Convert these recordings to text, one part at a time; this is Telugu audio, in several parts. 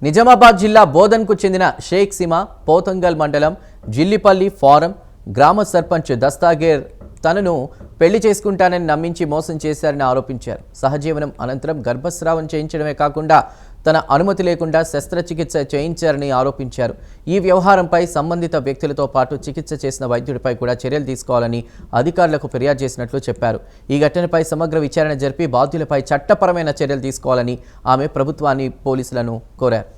నిజామాబాద్ జిల్లా బోధన్కు చెందిన షేక్ సీమా పోతంగల్ మండలం జిల్లిపల్లి ఫారం గ్రామ సర్పంచ్ దస్తాగీర్ తనను పెళ్లి చేసుకుంటానని నమ్మించి మోసం చేశారని ఆరోపించారు. సహజీవనం అనంతరం గర్భస్రావం చేయించడమే కాకుండా తన అనుమతి లేకుండా శస్త్రచికిత్స చేయించారని ఆరోపించారు. ఈ వ్యవహారంపై సంబంధిత వ్యక్తులతో పాటు చికిత్స చేసిన వైద్యుడిపై కూడా చర్యలు తీసుకోవాలని అధికారులకు ఫిర్యాదు చేసినట్లు చెప్పారు. ఈ ఘటనపై సమగ్ర విచారణ జరిపి బాధ్యులపై చట్టపరమైన చర్యలు తీసుకోవాలని ఆమె ప్రభుత్వాన్ని పోలీసులను కోరారు.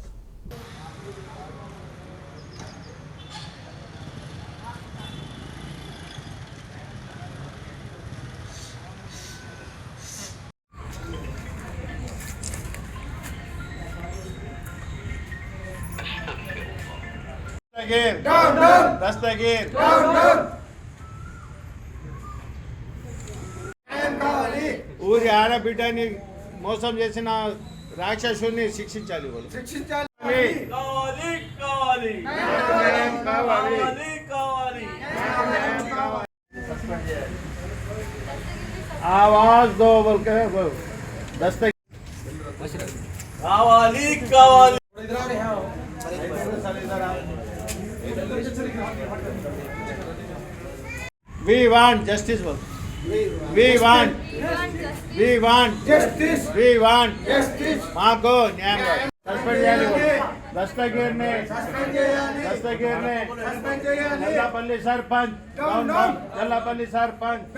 దస్తగీర్ ఊరి ఆడబిడ్డని మోసం చేసిన రాక్షసుని శిక్షించాలి. आवाज दो बोल के दस्तगीर कावाली कावाली We want justice. We want justice. We want justice. మాకు న్యాయం సస్పెండ్ చేయాలి. దస్తగీర్ ని జల్లపల్లి సర్పంచ్ జల్లపల్లి సర్పంచ్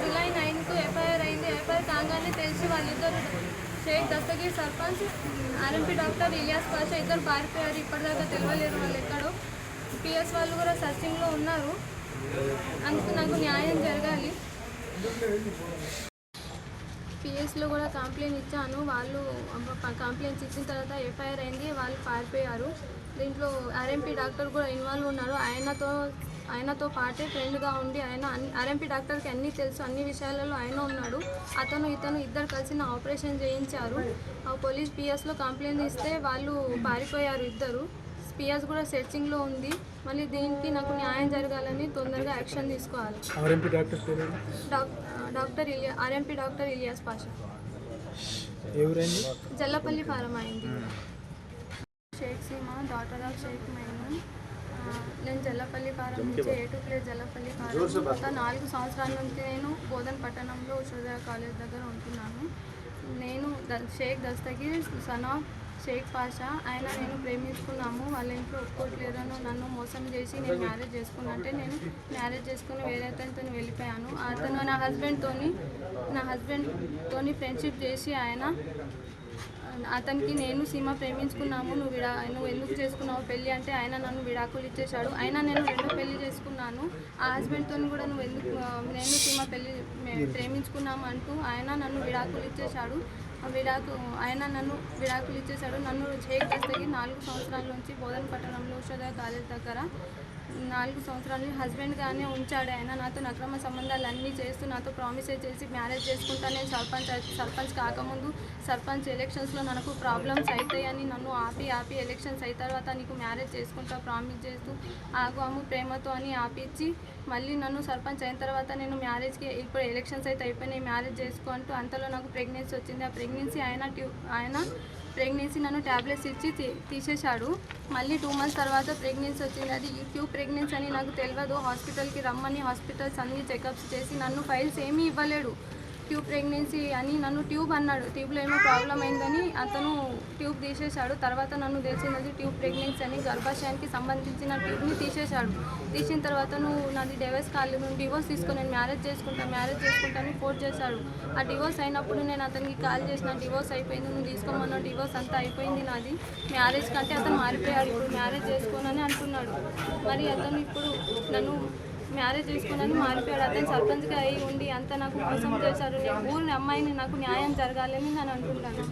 జూలై 9కు ఎఫ్ఐఆర్ అయింది. ఎఫ్ఐఆర్ కాగానే తెలిసి వాళ్ళిద్దరు షేక్ దస్తగీర్ సర్పంచ్ ఆర్ఎంపీ డాక్టర్ ఇలియాస్ పాషా ఇద్దరు పారిపోయారు. ఇప్పటిదాకా తెలియలేరు వాళ్ళు ఎక్కడో. పిఎస్ వాళ్ళు కూడా సర్చింగ్లో ఉన్నారు. అందుకు నాకు న్యాయం జరగాలి. పిఎస్లో కూడా కంప్లైంట్ ఇచ్చాను. వాళ్ళు కంప్లైంట్స్ ఇచ్చిన తర్వాత ఎఫ్ఐఆర్ అయింది. వాళ్ళు పారిపోయారు. దీంట్లో ఆర్ఎంపీ డాక్టర్ కూడా ఇన్వాల్వ్ ఉన్నారు. ఆయనతో పాటే ఫ్రెండ్గా ఉండి ఆయన ఆర్ఎంపీ డాక్టర్కి అన్నీ తెలుసు. అన్ని విషయాలలో ఆయన ఉన్నాడు. ఇతను ఇద్దరు కలిసి నా ఆపరేషన్ చేయించారు. పోలీస్ పిఎస్లో కంప్లైంట్ ఇస్తే వాళ్ళు పారిపోయారు ఇద్దరు. పిఎస్ కూడా సెర్చింగ్లో ఉంది. మళ్ళీ దీనికి నాకు న్యాయం జరగాలని తొందరగా యాక్షన్ తీసుకోవాలి. RMP doctor Ilias Pasha Jallapalli farm అయింది. Sheikh Seema daughter of Sheikh Maimoon. నేను జల్లపల్లి ఫారం నుంచి A2 ప్లేస్ జల్లపల్లి ఫారం. గత 4 సంవత్సరాల నుంచి నేను బోధన్ పట్టణంలో ఉషోదయ కాలేజ్ దగ్గర ఉంటున్నాను. నేను షేక్ దస్తగీర్ సన్ ఆఫ్ షేక్ పాషా. నేను ప్రేమించుకున్నాము. వాళ్ళ ఇంట్లో ఒప్పుకోవట్లేదని నన్ను మోసం చేసి నేను మ్యారేజ్ చేసుకున్నట్టే నేను మ్యారేజ్ చేసుకుని వేరే అతనితో వెళ్ళిపోయాను. అతను నా హస్బెండ్తోని ఫ్రెండ్షిప్ చేసి అతనికి నేను సీమ ప్రేమించుకున్నాము. నువ్వు ఎందుకు చేసుకున్నావు పెళ్ళి అంటే ఆయన నన్ను విడాకులు ఇచ్చేశాడు. నేను రెండో పెళ్లి చేసుకున్నాను. ఆ హస్బెండ్తో కూడా నేను సీమ ప్రేమించుకున్నాము అంటూ ఆయన నన్ను విడాకులు ఇచ్చేశాడు. నన్ను షేక్ దస్తగీర్ 4 సంవత్సరాల నుంచి బోధన్ పట్టణంలో ఉషోదయ కాలేజ్ దగ్గర 4 సంవత్సరాలు హస్బెండ్గానే ఉంచాడు. ఆయన నాతో అక్రమ సంబంధాలు అన్నీ చేస్తూ నాతో ప్రామిసెస్ చేసి మ్యారేజ్ చేసుకుంటా. నేను సర్పంచ్ కాకముందు సర్పంచ్ ఎలక్షన్స్లో నాకు ప్రాబ్లమ్స్ అవుతాయని నన్ను ఆపి ఎలక్షన్స్ అయిన తర్వాత నీకు మ్యారేజ్ చేసుకుంటా ప్రామిస్ చేస్తూ ఆగు ప్రేమతో అని ఆపిచ్చి మళ్ళీ నన్ను సర్పంచ్ అయిన తర్వాత నేను మ్యారేజ్కి ఇప్పుడు ఎలక్షన్స్ అయితే అయిపోయినాయి మ్యారేజ్ చేసుకుంటూ అంతలో నాకు ప్రెగ్నెన్సీ వచ్చింది. ఆ ప్రెగ్నెన్సీ నన్ను ట్యాబ్లెట్స్ ఇచ్చి తీసేశాడు. మళ్ళీ 2 మంత్స్ తర్వాత ప్రెగ్నెన్సీ వచ్చింది. అది ట్యూబ్ ప్రెగ్నెన్సీ అని నాకు తెలియదు. హాస్పిటల్కి రమ్మని హాస్పిటల్స్ అన్ని చెకప్స్ చేసి నన్ను ఫైల్స్ ఏమీ ఇవ్వలేడు. ట్యూబ్ ప్రెగ్నెన్సీ అని నన్ను ట్యూబ్ అన్నాడు. ట్యూబ్లో ఏమో ప్రాబ్లం అయిందని అతను ట్యూబ్ తీసేశాడు. తర్వాత నన్ను తెలిసినది ట్యూబ్ ప్రెగ్నెన్సీ అని గర్భాశయానికి సంబంధించిన ట్యూబ్ని తీసేశాడు. తీసిన తర్వాత నాది డివోర్స్ తీసుకొని నేను మ్యారేజ్ చేసుకుంటాను ఫోర్స్ చేశాడు. ఆ డివోర్స్ అయినప్పుడు నేను అతనికి కాల్ చేసిన డివోర్స్ అయిపోయింది, నువ్వు తీసుకోమన్నా డివోర్స్ అంతా అయిపోయింది నాది. మ్యారేజ్ కంటే అతను మారిపోయాడు. ఇప్పుడు మ్యారేజ్ చేసుకోనని అంటున్నాడు. మరి అతను ఇప్పుడు నన్ను మ్యారేజ్ చేసుకున్నాను మారిపోయాడు. అతను సర్పంచ్గా అయి ఉండి అంతా నాకు మోసం చేశాడు. నేను ఊరిని అమ్మాయిని నాకు న్యాయం జరగాలని నేను అనుకుంటాను.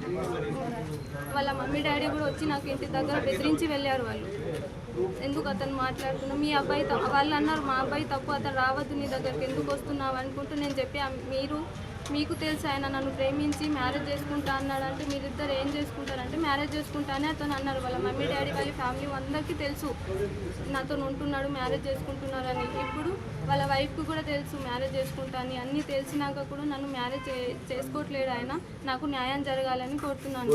వాళ్ళ మమ్మీ డాడీ కూడా వచ్చి నాకు ఇంటి దగ్గర బెదిరించి వెళ్ళారు. వాళ్ళు ఎందుకు అతను మాట్లాడుతున్నావు మీ అబ్బాయి వాళ్ళు అన్నారు మా అబ్బాయి తప్పు అతను రావద్దు నీ దగ్గరికి ఎందుకు వస్తున్నావు అనుకుంటూ నేను చెప్పి మీరు మీకు తెలుసు ఆయన నన్ను ప్రేమించి మ్యారేజ్ చేసుకుంటా అన్నాడు. అంటే మీరిద్దరు ఏం చేసుకుంటారంటే మ్యారేజ్ చేసుకుంటానే అతను అన్నారు. వాళ్ళ మమ్మీ డాడీ వాళ్ళ ఫ్యామిలీ అందరికీ తెలుసు నాతో ఉంటున్నాడు, మ్యారేజ్ చేసుకుంటున్నారని. ఇప్పుడు వాళ్ళ వైఫ్కి కూడా తెలుసు మ్యారేజ్ చేసుకుంటా అని. అన్నీ తెలిసినాక కూడా నన్ను మ్యారేజ్ చేసుకోవట్లేడు ఆయన. నాకు న్యాయం జరగాలని కోరుతున్నాను.